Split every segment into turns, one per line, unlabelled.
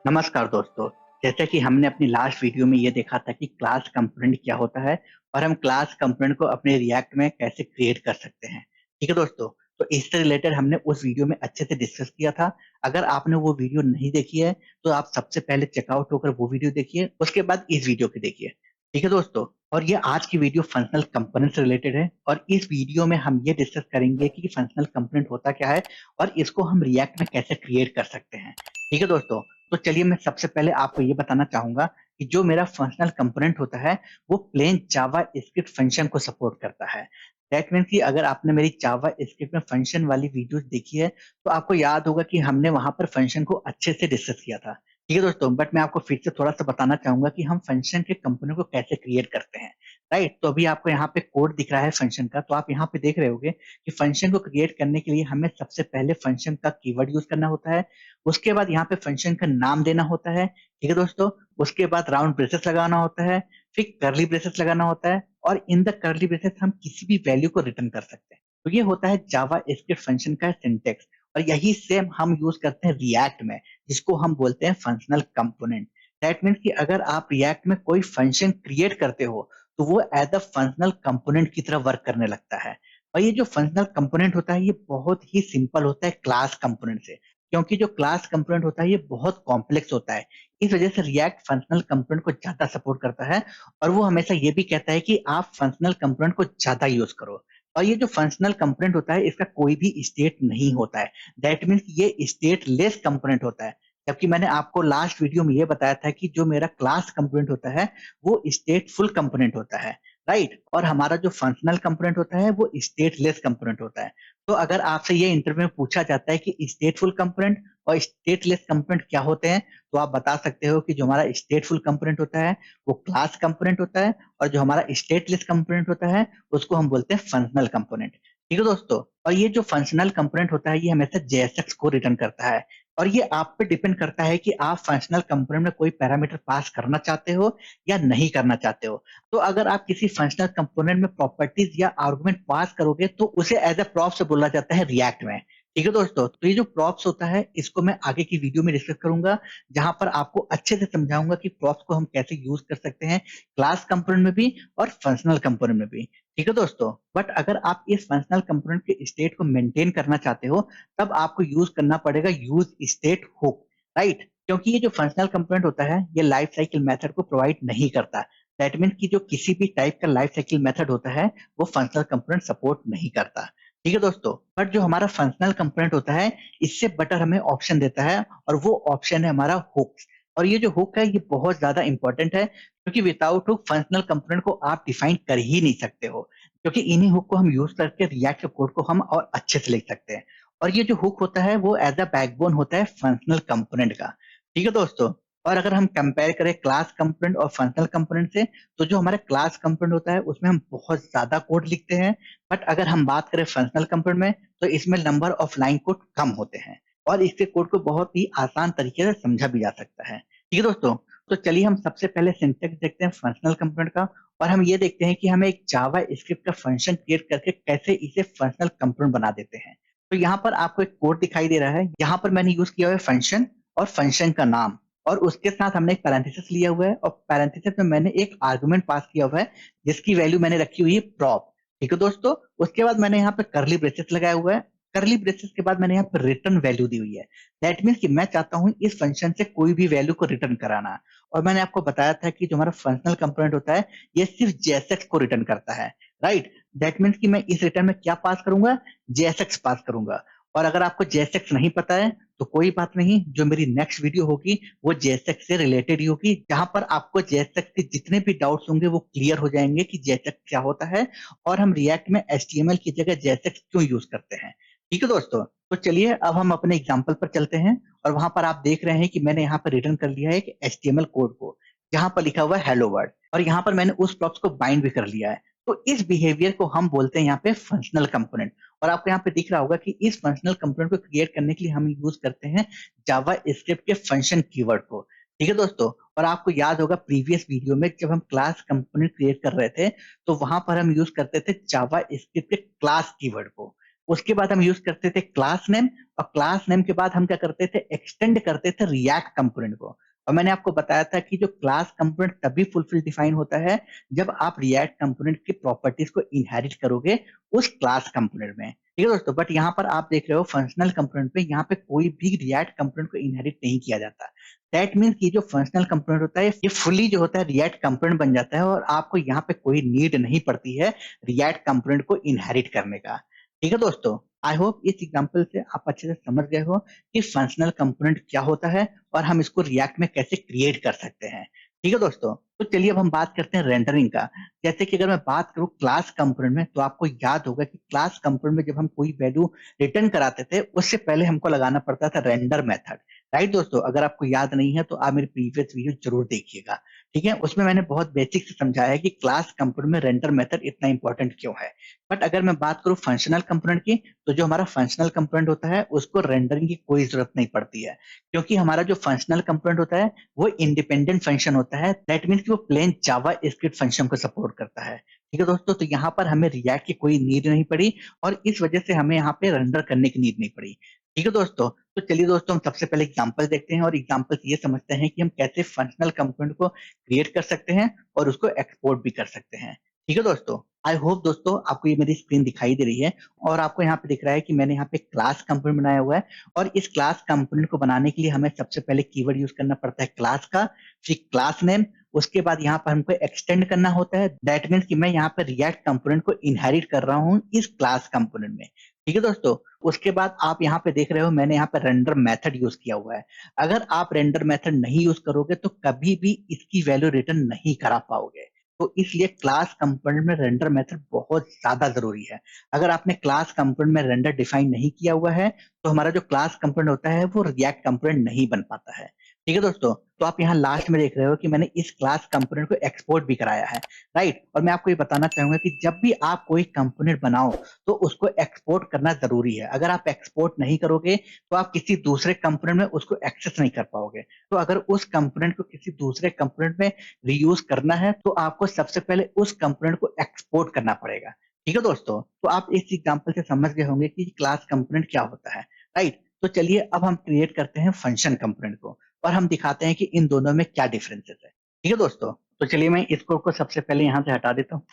नमस्कार दोस्तों। जैसे कि हमने अपनी लास्ट वीडियो में ये देखा था कि क्लास कंपोनेंट क्या होता है और हम क्लास कंपोनेंट को अपने रिएक्ट में कैसे क्रिएट कर सकते हैं। ठीक है दोस्तों, तो इससे रिलेटेड हमने उस वीडियो में अच्छे से डिस्कस किया था। अगर आपने वो वीडियो नहीं देखी है तो आप सबसे पहले चेकआउट होकर वो वीडियो देखिए, उसके बाद इस वीडियो को देखिए। ठीक है दोस्तों, और ये आज की वीडियो फंक्शनल कंपोनेंट से रिलेटेड है और इस वीडियो में हम ये डिस्कस करेंगे कि फंक्शनल कंपोनेंट होता क्या है और इसको हम रिएक्ट में कैसे क्रिएट कर सकते हैं। ठीक है दोस्तों, तो चलिए मैं सबसे पहले आपको ये बताना चाहूंगा कि जो मेरा फंक्शनल कंपोनेंट होता है वो प्लेन जावा स्क्रिप्ट फंक्शन को सपोर्ट करता है। दैट मीन्स कि अगर आपने मेरी जावा स्क्रिप्ट में फंक्शन वाली वीडियोस देखी है तो आपको याद होगा कि हमने वहां पर फंक्शन को अच्छे से डिस्कस किया था। ठीक है दोस्तों, बट मैं आपको फिर से थोड़ा सा बताना चाहूंगा कि हम फंक्शन के कंपोनेंट को कैसे क्रिएट करते हैं। राइट, तो अभी आपको यहाँ पे कोड दिख रहा है फंक्शन का, तो आप यहाँ पे देख रहे होगे कि फंक्शन को क्रिएट करने के लिए हमें सबसे पहले फंक्शन का कीवर्ड यूज करना होता है। उसके बाद यहाँ पे फंक्शन का नाम देना होता है। ठीक है दोस्तों, उसके बाद राउंड ब्रेसेस लगाना होता है, फिर करली ब्रेसेस लगाना होता है और इन द करली ब्रेसेस हम किसी भी वैल्यू को रिटर्न कर सकते हैं। तो ये होता है जावा स्क्रिप्ट फंक्शन का सिंटेक्स और यही सेम हम यूज करते हैं रिएक्ट में, जिसको हम बोलते हैं फंक्शनल कंपोनेंट। दैट मीन्स कि अगर आप रिएक्ट में कोई फंक्शन क्रिएट करते हो तो वो एज अ फंक्शनल कंपोनेंट की तरह वर्क करने लगता है। और ये जो फंक्शनल कंपोनेंट होता है ये बहुत ही सिंपल होता है क्लास कंपोनेंट से, क्योंकि जो क्लास कंपोनेंट होता है ये बहुत कॉम्प्लेक्स होता है। इस वजह से रिएक्ट फंक्शनल कंपोनेंट को ज्यादा सपोर्ट करता है और वो हमेशा ये भी कहता है कि आप फंक्शनल कंपोनेंट को ज्यादा यूज करो। और ये जो फंक्शनल कंपोनेंट होता है इसका कोई भी स्टेट नहीं होता है। दैट मीन्स ये स्टेट लेस कंपोनेंट होता है। जबकि मैंने आपको लास्ट वीडियो में ये बताया था कि जो मेरा क्लास कंपोनेंट होता है वो स्टेटफुल कंपोनेंट होता है। राइट, और हमारा जो फंक्शनल कंपोनेंट होता है वो स्टेटलेस कंपोनेंट होता है। तो अगर आपसे ये इंटरव्यू में पूछा जाता है कि स्टेटफुल कंपोनेंट और स्टेटलेस कंपोनेंट क्या होते हैं, तो आप बता सकते हो कि जो हमारा स्टेटफुल कंपोनेंट होता है वो क्लास कंपोनेंट होता है और जो हमारा स्टेटलेस कंपोनेंट होता है उसको हम बोलते हैं फंक्शनल कंपोनेंट। ठीक है दोस्तों, और ये जो फंक्शनल कंपोनेंट होता है ये हमेशा जेएसएक्स को रिटर्न करता है और ये आप पे डिपेंड करता है कि आप फंक्शनल कंपोनेंट में कोई पैरामीटर पास करना चाहते हो या नहीं करना चाहते हो। तो अगर आप किसी फंक्शनल कंपोनेंट में प्रॉपर्टीज या आर्गुमेंट पास करोगे तो उसे एज अ प्रॉप से बोला जाता है रिएक्ट में। ठीक है दोस्तों, तो ये जो प्रॉप्स होता है इसको मैं आगे की वीडियो में डिस्कस करूंगा, जहां पर आपको अच्छे से समझाऊंगा कि प्रॉप्स को हम कैसे यूज कर सकते हैं क्लास कंपोनेंट में भी और फंक्शनल कंपोनेंट में भी। ठीक है दोस्तों, बट अगर आप इस फंक्शनल कंपोनेंट के स्टेट को मेंटेन करना चाहते हो तब आपको यूज करना पड़ेगा यूज स्टेट हुक। राइट, क्योंकि ये जो फंक्शनल कंपोनेंट होता है ये लाइफ साइकिल मेथड को प्रोवाइड नहीं करता। दैट मीन्स कि जो किसी भी टाइप का लाइफ साइकिल मेथड होता है वो फंक्शनल कंपोनेंट सपोर्ट नहीं करता। ठीक है दोस्तों, बट जो हमारा फंक्शनल कंपोनेंट होता है इससे बेटर हमें ऑप्शन देता है और वो ऑप्शन है हमारा हुक। और ये जो हुक है ये बहुत ज्यादा इंपॉर्टेंट है, क्योंकि विदाउट हुक फंक्शनल कंपोनेंट को आप डिफाइन कर ही नहीं सकते हो। क्योंकि इन्हीं हुक को हम यूज करके रिएक्ट कोड को हम और अच्छे से लिख सकते हैं। और ये जो हुक होता है वो एज अ बैकबोन होता है फंक्शनल कंपोनेंट का। ठीक है दोस्तों, और अगर हम कंपेयर करें क्लास कंपोनेंट और फंक्शनल कंपोनेंट से तो जो हमारा क्लास कंपोनेंट होता है उसमें हम बहुत ज्यादा कोड लिखते हैं। बट अगर हम बात करें फंक्शनल कंपोनेंट में तो इसमें नंबर ऑफ लाइन कोड कम होते हैं और इसके कोड को बहुत ही आसान तरीके से समझा भी जा सकता है। ठीक है दोस्तों, तो चलिए हम सबसे पहले सिंटेक्स देखते हैं फंक्शनल कंपोनेंट का और हम ये देखते हैं कि हमें एक जावा स्क्रिप्ट का फंक्शन क्रिएट करके कैसे इसे फंक्शनल कंपोनेंट बना देते हैं। तो यहाँ पर आपको एक कोड दिखाई दे रहा है, यहाँ पर मैंने यूज किया हुआ है फंक्शन और फंक्शन का नाम और उसके साथ हमने एक पैरेंथेसिस लिया हुआ है और पैरेंथेसिस में मैंने एक आर्गुमेंट पास किया हुआ है जिसकी वैल्यू मैंने रखी हुई है प्रॉप। ठीक है दोस्तों, उसके बाद मैंने यहाँ पे करली ब्रेसेस लगाया हुआ है। करली ब्रेसेस के बाद मैंने यहाँ पर रिटर्न वैल्यू दी हुई है। दैट मीन्स कि मैं चाहता हूँ इस फंक्शन से कोई भी वैल्यू को रिटर्न कराना। और मैंने आपको बताया था कि जो हमारा फंक्शनल कंपोनेंट होता है ये सिर्फ जेएसएक्स को रिटर्न करता है। राइट, दैट मीन्स कि मैं इस रिटर्न में क्या पास करूंगा, जेएसएक्स पास करूंगा। और अगर आपको जेएसएक्स नहीं पता है तो कोई बात नहीं, जो मेरी नेक्स्ट वीडियो होगी वो जेएसएक्स से रिलेटेड ही होगी, जहां पर आपको जेएसएक्स के जितने भी डाउट्स होंगे वो क्लियर हो जाएंगे कि जेएसएक्स क्या होता है और हम रिएक्ट में एचटीएमएल की जगह जेएसएक्स क्यों यूज करते हैं। ठीक है दोस्तों, तो चलिए अब हम अपने एग्जाम्पल पर चलते हैं और वहां पर आप देख रहे हैं कि मैंने यहाँ पर रिटर्न कर लिया है एक एचटीएमएल कोड को जहां पर लिखा हुआ है हेलो वर्ल्ड और यहाँ पर मैंने उस प्रॉप्स को बाइंड भी कर लिया है। तो इस बिहेवियर को हम बोलते हैं यहाँ पे फंक्शनल कंपोनेंट। और आपको यहाँ पे दिख रहा होगा कि इस फंक्शनल कंपोनेंट को क्रिएट करने के लिए हम यूज करते हैं जावा स्क्रिप्ट के फंक्शन कीवर्ड को। ठीक है दोस्तों, और आपको याद होगा प्रीवियस वीडियो में जब हम क्लास कंपोनेंट क्रिएट कर रहे थे तो वहां पर हम यूज करते थे जावा स्क्रिप्ट के क्लास कीवर्ड को। उसके बाद हम यूज करते थे क्लास नेम, और क्लास नेम के बाद हम क्या करते थे, एक्सटेंड करते थे रिएक्ट कंपोनेंट को। और मैंने आपको बताया था कि जो क्लास कंपोनेंट तभी फुलफिल डिफाइन होता है जब आप रिएक्ट कंपोनेंट की प्रॉपर्टीज को इनहेरिट करोगे उस क्लास कंपोनेंट में। ठीक है दोस्तों, बट यहाँ पर आप देख रहे हो फंक्शनल कंपोनेंट पे यहाँ पे कोई भी रिएक्ट कंपोनेंट को इनहेरिट नहीं किया जाता। दैट मीन्स कि जो फंक्शनल कंपोनेंट होता है ये फुली जो होता है रिएक्ट कंपोनेंट बन जाता है, और आपको यहाँ पे कोई नीड नहीं पड़ती है रिएक्ट कंपोनेंट को इनहेरिट करने का। ठीक है दोस्तों, आई होप इस एग्जांपल से आप अच्छे से समझ गए हो कि फंक्शनल कंपोनेंट क्या होता है और हम इसको रिएक्ट में कैसे क्रिएट कर सकते हैं। ठीक है दोस्तों, तो चलिए अब हम बात करते हैं रेंडरिंग का। जैसे कि अगर मैं बात करूं क्लास कंपोनेंट में, तो आपको याद होगा कि क्लास कंपोनेंट में जब हम कोई वैल्यू रिटर्न कराते थे उससे पहले हमको लगाना पड़ता था रेंडर मेथड। राइट दोस्तों, अगर आपको याद नहीं है तो आप मेरी प्रीवियस वीडियो जरूर देखिएगा। ठीक है, उसमें मैंने बहुत बेसिक से समझाया है कि क्लास कंपोनेंट में रेंडर मेथड इतना इंपॉर्टेंट क्यों है। बट अगर मैं बात करूं फंक्शनल कंपोनेंट की, तो जो हमारा फंक्शनल कंपोनेंट होता है उसको रेंडरिंग की कोई जरूरत नहीं पड़ती है, क्योंकि हमारा जो फंक्शनल कंपोनेंट होता है वो इंडिपेंडेंट फंक्शन होता है। दैट मीन्स कि वो प्लेन जावा स्क्रिप्ट फंक्शन को सपोर्ट करता है। ठीक है दोस्तों, तो यहाँ पर हमें रिएक्ट की कोई नीड नहीं पड़ी, और इस वजह से हमें यहाँ पे रेंडर करने की नीड नहीं पड़ी। ठीक है दोस्तों, तो चलिए दोस्तों हम सबसे पहले एग्जांपल देखते हैं, और एग्जांपल ये समझते हैं कि हम कैसे फंक्शनल कंपोनेंट को क्रिएट कर सकते हैं और उसको एक्सपोर्ट भी कर सकते हैं। ठीक है दोस्तों, आई होप दोस्तों आपको ये मेरी स्क्रीन दिखाई दे रही है, और आपको यहाँ पे दिख रहा है कि मैंने यहाँ पे क्लास कंपोनेंट बनाया हुआ है। और इस क्लास कंपोनेंट को बनाने के लिए हमें सबसे पहले कीवर्ड यूज करना पड़ता है क्लास का, फिर क्लास नेम, उसके बाद यहाँ पर हमको एक्सटेंड करना होता है। दैट मीन्स कि मैं यहाँ पर रिएक्ट कंपोनेंट को इनहेरिट कर रहा हूँ इस क्लास कंपोनेंट में। ठीक है दोस्तों, उसके बाद आप यहाँ पे देख रहे हो मैंने यहाँ पे रेंडर मेथड यूज किया हुआ है। अगर आप रेंडर मेथड नहीं यूज करोगे तो कभी भी इसकी वैल्यू रिटर्न नहीं करा पाओगे। तो इसलिए क्लास कंपोनेंट में रेंडर मेथड बहुत ज्यादा जरूरी है। अगर आपने क्लास कंपोनेंट में रेंडर डिफाइन नहीं किया हुआ है तो हमारा जो क्लास कंपोनेंट होता है वो रिएक्ट कंपोनेंट नहीं बन पाता है। ठीक है दोस्तों, तो आप यहाँ लास्ट में देख रहे हो कि मैंने इस क्लास कंपोनेंट को एक्सपोर्ट भी कराया है। राइट, और मैं आपको ये बताना चाहूंगा कि जब भी आप कोई कंपोनेंट बनाओ तो उसको एक्सपोर्ट करना जरूरी है। अगर आप एक्सपोर्ट नहीं करोगे तो आप किसी दूसरे कंपोनेंट में उसको एक्सेस नहीं कर पाओगे। तो अगर उस कंपोनेंट को किसी दूसरे कंपोनेंट में रीयूज करना है तो आपको सबसे पहले उस कंपोनेंट को एक्सपोर्ट करना पड़ेगा। ठीक है दोस्तों, तो आप इस एग्जांपल से समझ गए होंगे कि क्लास कंपोनेंट क्या होता है। राइट, तो चलिए अब हम क्रिएट करते हैं फंक्शन कंपोनेंट को, और हम दिखाते हैं कि इन दोनों में क्या डिफरेंसेस है। ठीक है दोस्तों, तो चलिए मैं इसको को सबसे पहले यहाँ से हटा देता हूँ।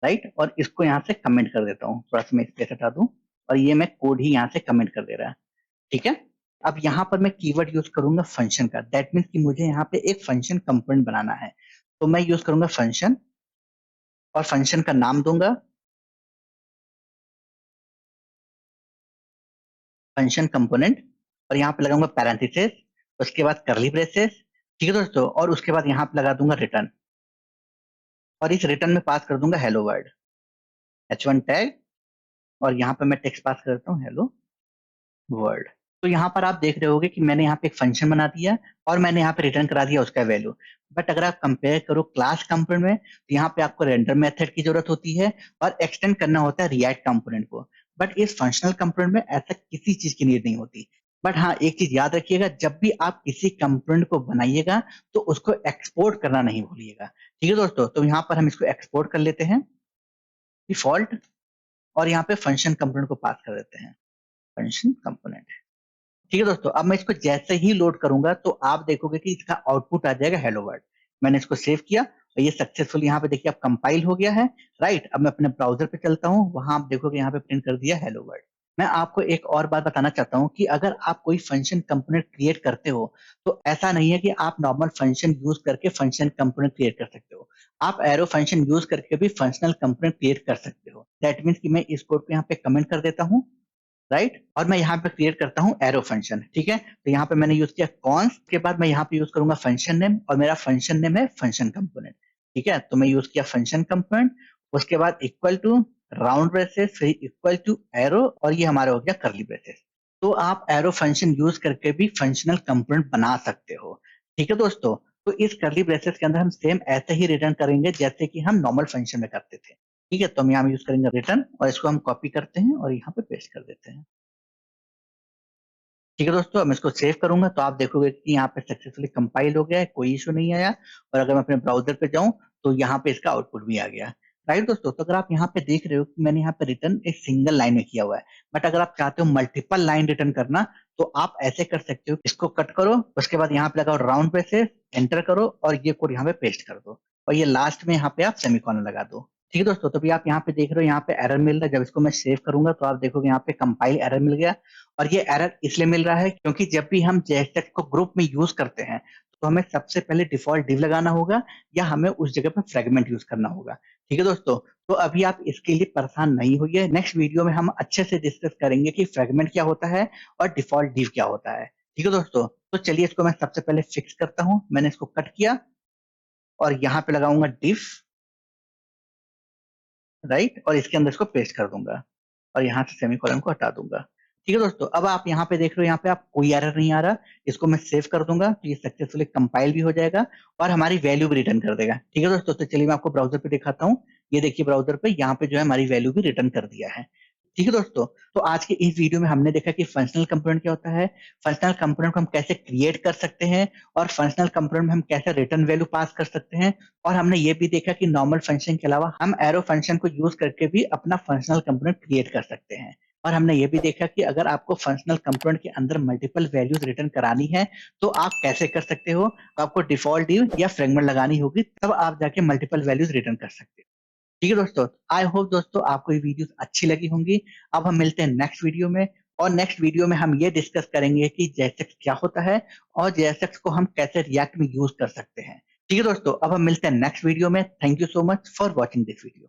राइट, और इसको यहाँ से कमेंट कर देता हूँ, थोड़ा सा मैं स्पेस हटा दूं, और ये मैं कोड ही यहाँ से कमेंट कर दे रहा है। ठीक है, अब यहाँ पर मैं कीवर्ड यूज करूंगा फंक्शन का। दैट मीन्स कि मुझे यहाँ पे एक फंक्शन कंपोनेंट बनाना है, तो मैं यूज करूंगा फंक्शन, और फंक्शन का नाम दूंगा फंक्शन कंपोनेंट, और यहाँ पे लगाऊंगा पैरेंथेसिस, उसके बाद करली ब्रेसेस। ठीक है दोस्तों, और उसके बाद यहाँ पे लगा दूंगा रिटर्न, और इस रिटर्न में पास कर दूंगा हेलो वर्ल्ड, H1 टैग, और यहाँ पे मैं टेक्स्ट पास कर देता हूँ हेलो वर्ल्ड। तो यहाँ पर आप देख रहे होगे कि मैंने यहाँ पे एक फंक्शन बना दिया और मैंने यहाँ पे रिटर्न करा दिया उसका वैल्यू। बट अगर आप कंपेयर करो क्लास कंपोनेंट में, तो यहाँ पे आपको रेंडर मेथड की जरूरत होती है और एक्सटेंड करना होता है रिएक्ट कंपोनेंट को। बट इस फंक्शनल कंपोनेंट में ऐसा किसी चीज की नीड नहीं होती। बट हाँ, एक चीज याद रखिएगा, जब भी आप किसी कंपोनेंट को बनाइएगा तो उसको एक्सपोर्ट करना नहीं भूलिएगा। ठीक है दोस्तों, तो यहाँ पर हम इसको एक्सपोर्ट कर लेते हैं डिफॉल्ट, और यहाँ पे फंक्शन कंपोनेंट को पास कर देते हैं फंक्शन कंपोनेंट। ठीक है दोस्तों, अब मैं इसको जैसे ही लोड करूंगा तो आप देखोगे कि इसका आउटपुट आ जाएगा हेलो वर्ल्ड। मैंने इसको सेव किया और ये सक्सेसफुल यहाँ पे देखिए अब कंपाइल हो गया है। राइट, अब मैं अपने ब्राउजर पे चलता हूँ, वहां आप देखोगे यहाँ पे प्रिंट कर दिया हेलो वर्ल्ड। मैं आपको एक और बात बताना चाहता हूँ कि अगर आप कोई फंक्शन कंपोनेंट क्रिएट करते हो तो ऐसा नहीं है कि आप नॉर्मल फंक्शन यूज करके फंक्शन कंपोनेंट क्रिएट कर सकते हो। आप एरो फंक्शन यूज करके भी फंक्शनल कंपोनेंट क्रिएट कर सकते हो। दैट मीन्स कि मैं इस कोड को यहाँ पे कमेंट कर देता हूँ। राइट, और मैं यहाँ पे क्रिएट करता हूँ एरो फंक्शन। ठीक है, तो यहाँ पे मैंने यूज किया कॉन्स, के बाद मैं यहाँ पे यूज करूंगा फंक्शन नेम, और मेरा फंक्शन नेम है फंक्शन कंपोनेंट। ठीक है, तो मैं यूज किया फंक्शन कंपोनेंट, उसके बाद इक्वल टू राउंड ब्रेसेस, फिर इक्वल टू एरो, और ये हमारा हो गया करली ब्रेसेस। तो आप एरो फंक्शन यूज करके भी फंक्शनल कंपोनेंट बना सकते हो। ठीक है दोस्तों, तो इस करली ब्रेसेस के अंदर हम सेम ऐसे ही रिटर्न करेंगे जैसे कि हम नॉर्मल फंक्शन में करते थे। ठीक है, तो हम यहाँ यूज करेंगे रिटर्न, और इसको हम कॉपी करते हैं और यहाँ पे पेस्ट कर देते हैं। ठीक है दोस्तों, अब मैं इसको सेव करूंगा तो आप देखोगे कि यहाँ पे सक्सेसफुली कंपाइल हो गया है, कोई इशू नहीं आया। और अगर मैं अपने ब्राउजर पे जाऊं तो यहाँ पे इसका आउटपुट भी आ गया। राइट दोस्तों? तो अगर आप यहाँ पे देख रहे हो कि मैंने यहाँ पे रिटर्न एक सिंगल लाइन में किया हुआ है, बट अगर आप चाहते हो मल्टीपल लाइन रिटर्न करना, तो आप ऐसे कर सकते हो, इसको कट करो, उसके बाद यहाँ पे लगाओ राउंड ब्रेसेस, एंटर करो और ये कोड यहाँ पे पेस्ट कर दो और ये लास्ट में यहाँ पे आप सेमीकोलन लगा दो। ठीक है दोस्तों, तो अभी आप यहाँ पे देख रहे हो, यहाँ पे एरर मिल रहा है। जब इसको मैं सेव करूंगा तो आप देखोगे यहाँ पे कंपाइल एरर मिल गया, और ये एरर इसलिए मिल रहा है क्योंकि जब भी हम JSX को ग्रुप में यूज करते हैं तो हमें सबसे पहले डिफॉल्ट डिव लगाना होगा या हमें उस जगह पे फ्रेगमेंट यूज करना होगा। ठीक है दोस्तों, तो अभी आप इसके लिए परेशान नहीं होइए। नेक्स्ट वीडियो में हम अच्छे से डिस्कस करेंगे कि फ्रेगमेंट क्या होता है और डिफॉल्ट डिव क्या होता है। ठीक है दोस्तों, तो चलिए इसको मैं सबसे पहले फिक्स करता हूं। मैंने इसको कट किया और यहाँ पे लगाऊंगा डिव, राइट, और इसके अंदर इसको पेस्ट कर दूंगा और यहाँ से सेमीकोलन को हटा दूंगा। ठीक है दोस्तों, अब आप यहाँ पे देख रहे हो, यहाँ पे आप कोई एरर नहीं आ रहा। इसको मैं सेव कर दूंगा तो ये सक्सेसफुली कंपाइल भी हो जाएगा और हमारी वैल्यू भी रिटर्न कर देगा। ठीक है दोस्तों, तो चलिए मैं आपको ब्राउजर पे दिखाता हूँ। ये देखिए ब्राउजर पे यहाँ पे जो है हमारी वैल्यू भी रिटर्न कर दिया है। ठीक है दोस्तों, तो आज के इस वीडियो में हमने देखा कि फंक्शनल कंपोनेंट क्या होता है, फंक्शनल कंपोनेंट को हम कैसे क्रिएट कर सकते हैं और फंक्शनल कंपोनेंट में हम कैसे रिटर्न वैल्यू पास कर सकते हैं। और हमने ये भी देखा कि नॉर्मल फंक्शन के अलावा हम एरो फंक्शन को यूज करके भी अपना फंक्शनल कंपोनेंट क्रिएट कर सकते हैं। और हमने ये भी देखा कि अगर आपको फंक्शनल कंपोनेंट के अंदर मल्टीपल वैल्यूज रिटर्न करानी है तो आप कैसे कर सकते हो। आपको डिफॉल्ट डिव या फ्रेगमेंट लगानी होगी, तब आप जाके मल्टीपल वैल्यूज रिटर्न कर सकते हो। ठीक है दोस्तों, आई होप दोस्तों आपको ये वीडियोस अच्छी लगी होंगी। अब हम मिलते हैं नेक्स्ट वीडियो में, और नेक्स्ट वीडियो में हम ये डिस्कस करेंगे कि JSX क्या होता है और JSX को हम कैसे रिएक्ट में यूज कर सकते हैं। ठीक है दोस्तों, अब हम मिलते हैं नेक्स्ट वीडियो में। Thank you so much for watching this video.